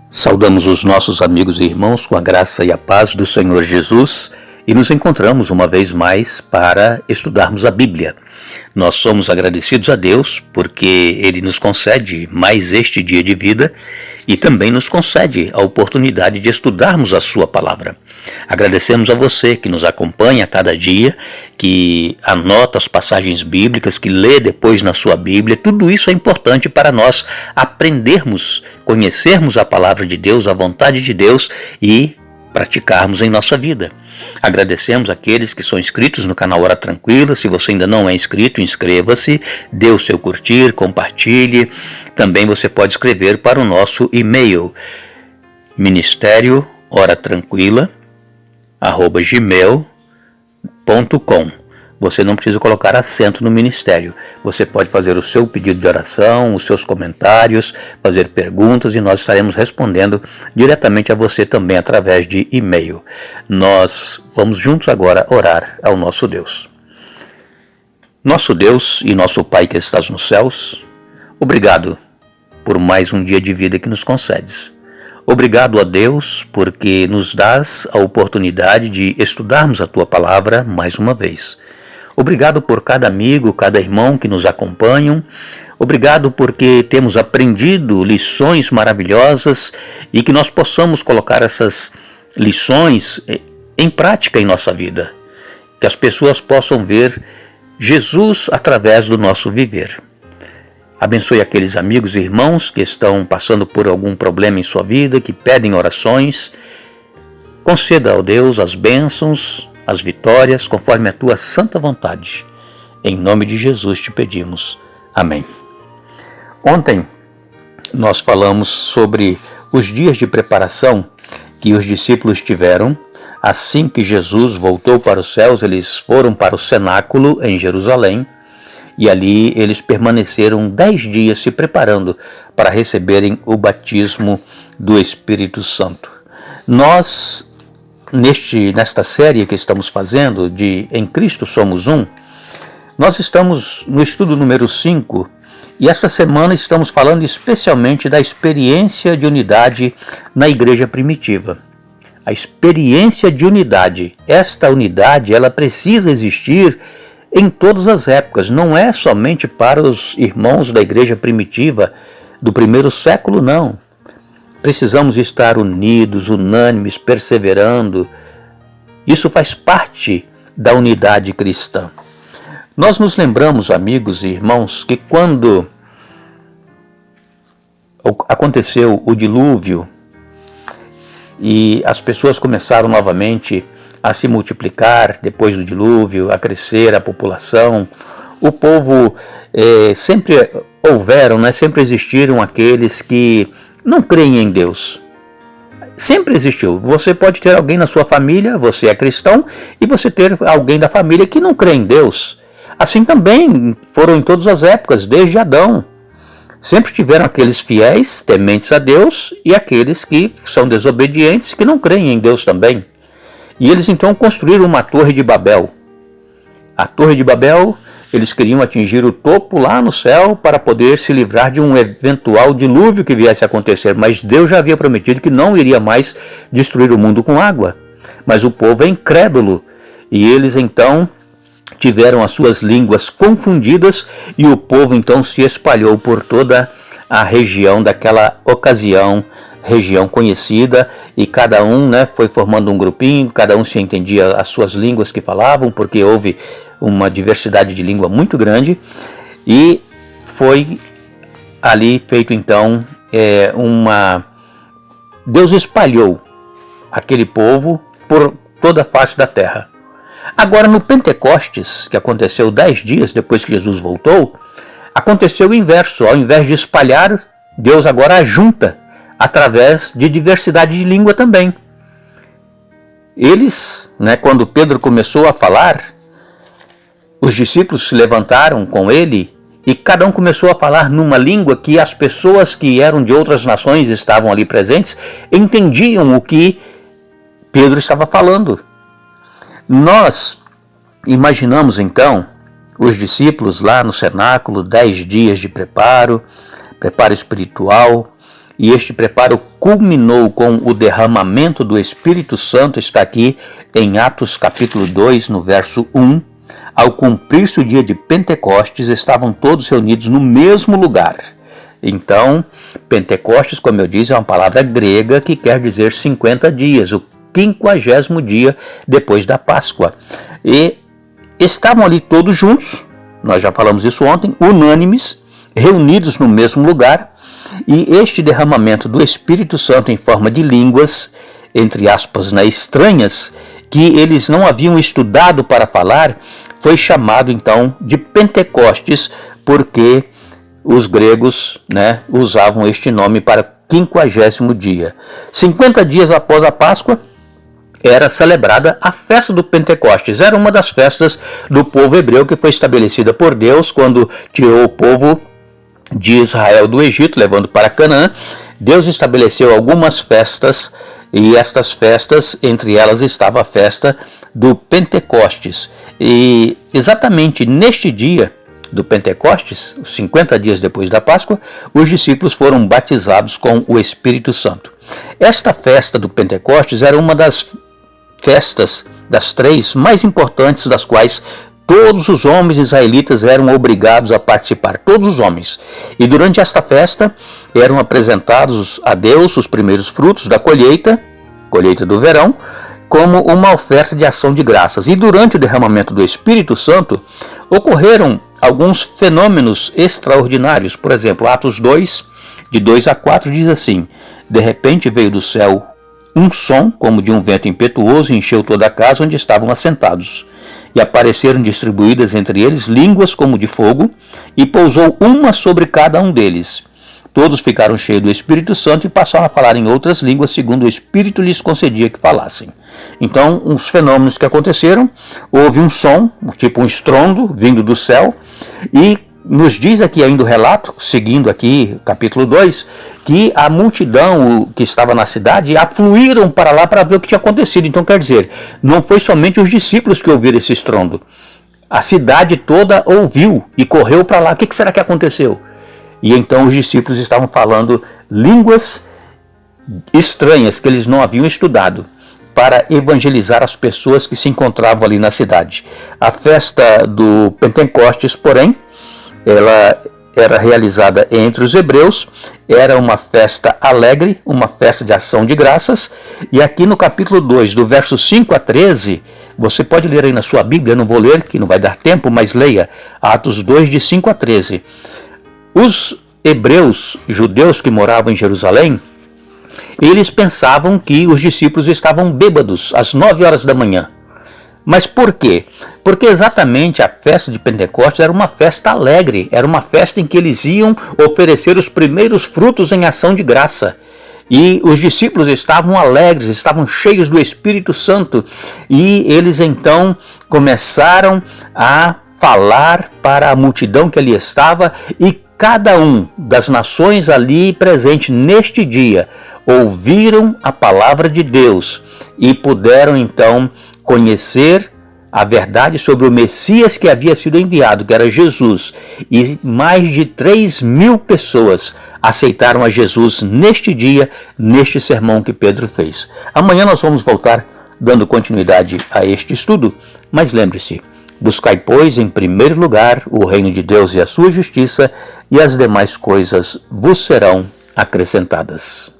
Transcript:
Saudamos os nossos amigos e irmãos com a graça e a paz do Senhor Jesus e nos encontramos uma vez mais para estudarmos a Bíblia. Nós somos agradecidos a Deus porque Ele nos concede mais este dia de vida e também nos concede a oportunidade de estudarmos a Sua Palavra. Agradecemos a você que nos acompanha a cada dia, que anota as passagens bíblicas, que lê depois na sua Bíblia. Tudo isso é importante para nós aprendermos, conhecermos a Palavra de Deus, a vontade de Deus e praticarmos em nossa vida. Agradecemos aqueles que são inscritos no canal Hora Tranquila. Se você ainda não é inscrito, inscreva-se, dê o seu curtir, compartilhe. Também você pode escrever para o nosso e-mail ministério.horatranquila@gmail.com. Você não precisa colocar acento no ministério. Você pode fazer o seu pedido de oração, os seus comentários, fazer perguntas e nós estaremos respondendo diretamente a você também através de e-mail. Nós vamos juntos agora orar ao nosso Deus. Nosso Deus e nosso Pai que estás nos céus, obrigado por mais um dia de vida que nos concedes. Obrigado a Deus porque nos dás a oportunidade de estudarmos a Tua Palavra mais uma vez. Obrigado por cada amigo, cada irmão que nos acompanham. Obrigado porque temos aprendido lições maravilhosas e que nós possamos colocar essas lições em prática em nossa vida. Que as pessoas possam ver Jesus através do nosso viver. Abençoe aqueles amigos e irmãos que estão passando por algum problema em sua vida, que pedem orações. Conceda ao Deus as bênçãos, as vitórias, conforme a Tua santa vontade. Em nome de Jesus te pedimos. Amém. Ontem nós falamos sobre os dias de preparação que os discípulos tiveram. Assim que Jesus voltou para os céus, eles foram para o cenáculo em Jerusalém. E ali eles permaneceram 10 dias se preparando para receberem o batismo do Espírito Santo. Nós, nesta série que estamos fazendo de Em Cristo Somos Um, nós estamos no estudo número 5 e esta semana estamos falando especialmente da experiência de unidade na igreja primitiva. A experiência de unidade. Esta unidade, ela precisa existir em todas as épocas, não é somente para os irmãos da igreja primitiva do primeiro século, não. Precisamos estar unidos, unânimes, perseverando. Isso faz parte da unidade cristã. Nós nos lembramos, amigos e irmãos, que quando aconteceu o dilúvio e as pessoas começaram novamente a se multiplicar depois do dilúvio, a crescer a população, o povo sempre sempre existiram aqueles que não creem em Deus. Sempre existiu. Você pode ter alguém na sua família, você é cristão, e você ter alguém da família que não crê em Deus. Assim também foram em todas as épocas, desde Adão. Sempre tiveram aqueles fiéis, tementes a Deus, e aqueles que são desobedientes, que não creem em Deus também. E eles então construíram uma torre de Babel. A torre de Babel, eles queriam atingir o topo lá no céu para poder se livrar de um eventual dilúvio que viesse a acontecer. Mas Deus já havia prometido que não iria mais destruir o mundo com água. Mas o povo é incrédulo. E eles então tiveram as suas línguas confundidas e o povo então se espalhou por toda a região daquela ocasião, região conhecida, e cada um foi formando um grupinho, cada um se entendia as suas línguas que falavam, porque houve uma diversidade de língua muito grande, e foi ali feito então Deus espalhou aquele povo por toda a face da terra. Agora no Pentecostes, que aconteceu 10 dias depois que Jesus voltou, aconteceu o inverso. Ao invés de espalhar, Deus agora ajunta através de diversidade de língua também. Eles, quando Pedro começou a falar, os discípulos se levantaram com ele e cada um começou a falar numa língua que as pessoas que eram de outras nações estavam ali presentes entendiam o que Pedro estava falando. Nós imaginamos então os discípulos lá no cenáculo, 10 dias de preparo espiritual, e este preparo culminou com o derramamento do Espírito Santo, está aqui em Atos capítulo 2, no verso 1. Ao cumprir-se o dia de Pentecostes, estavam todos reunidos no mesmo lugar. Então, Pentecostes, como eu disse, é uma palavra grega que quer dizer 50 dias, o 50º dia depois da Páscoa. E estavam ali todos juntos, nós já falamos isso ontem, unânimes, reunidos no mesmo lugar, e este derramamento do Espírito Santo em forma de línguas, entre aspas, estranhas, que eles não haviam estudado para falar, foi chamado então de Pentecostes, porque os gregos, usavam este nome para 50º dia. 50 dias após a Páscoa, era celebrada a festa do Pentecostes. Era uma das festas do povo hebreu que foi estabelecida por Deus quando tirou o povo de Israel do Egito, levando para Canaã. Deus estabeleceu algumas festas, e estas festas, entre elas estava a festa do Pentecostes. E exatamente neste dia do Pentecostes, 50 dias depois da Páscoa, os discípulos foram batizados com o Espírito Santo. Esta festa do Pentecostes era uma das festas, das 3 mais importantes, das quais todos os homens israelitas eram obrigados a participar, todos os homens. E durante esta festa eram apresentados a Deus os primeiros frutos da colheita do verão, como uma oferta de ação de graças. E durante o derramamento do Espírito Santo, ocorreram alguns fenômenos extraordinários. Por exemplo, Atos 2, de 2 a 4, diz assim: de repente veio do céu um som, como de um vento impetuoso, e encheu toda a casa onde estavam assentados. E apareceram distribuídas entre eles línguas como de fogo, e pousou uma sobre cada um deles. Todos ficaram cheios do Espírito Santo e passaram a falar em outras línguas, segundo o Espírito lhes concedia que falassem. Então, os fenômenos que aconteceram, houve um som, tipo um estrondo, vindo do céu, e nos diz aqui ainda o relato, seguindo aqui capítulo 2, que a multidão que estava na cidade afluíram para lá para ver o que tinha acontecido. Então, quer dizer, não foi somente os discípulos que ouviram esse estrondo. A cidade toda ouviu e correu para lá. O que será que aconteceu? E então os discípulos estavam falando línguas estranhas que eles não haviam estudado, para evangelizar as pessoas que se encontravam ali na cidade. A festa do Pentecostes, porém, ela era realizada entre os hebreus, era uma festa alegre, uma festa de ação de graças, e aqui no capítulo 2, do verso 5 a 13, você pode ler aí na sua Bíblia, não vou ler, que não vai dar tempo, mas leia Atos 2, de 5 a 13. Os hebreus, judeus que moravam em Jerusalém, eles pensavam que os discípulos estavam bêbados às 9 horas da manhã. Mas por quê? Porque exatamente a festa de Pentecostes era uma festa alegre, era uma festa em que eles iam oferecer os primeiros frutos em ação de graça. E os discípulos estavam alegres, estavam cheios do Espírito Santo, e eles então começaram a falar para a multidão que ali estava, e cada um das nações ali presente neste dia ouviram a palavra de Deus e puderam então conhecer a verdade sobre o Messias que havia sido enviado, que era Jesus. E mais de 3.000 pessoas aceitaram a Jesus neste dia, neste sermão que Pedro fez. Amanhã nós vamos voltar dando continuidade a este estudo, mas lembre-se, buscai, pois, em primeiro lugar o reino de Deus e a sua justiça, e as demais coisas vos serão acrescentadas.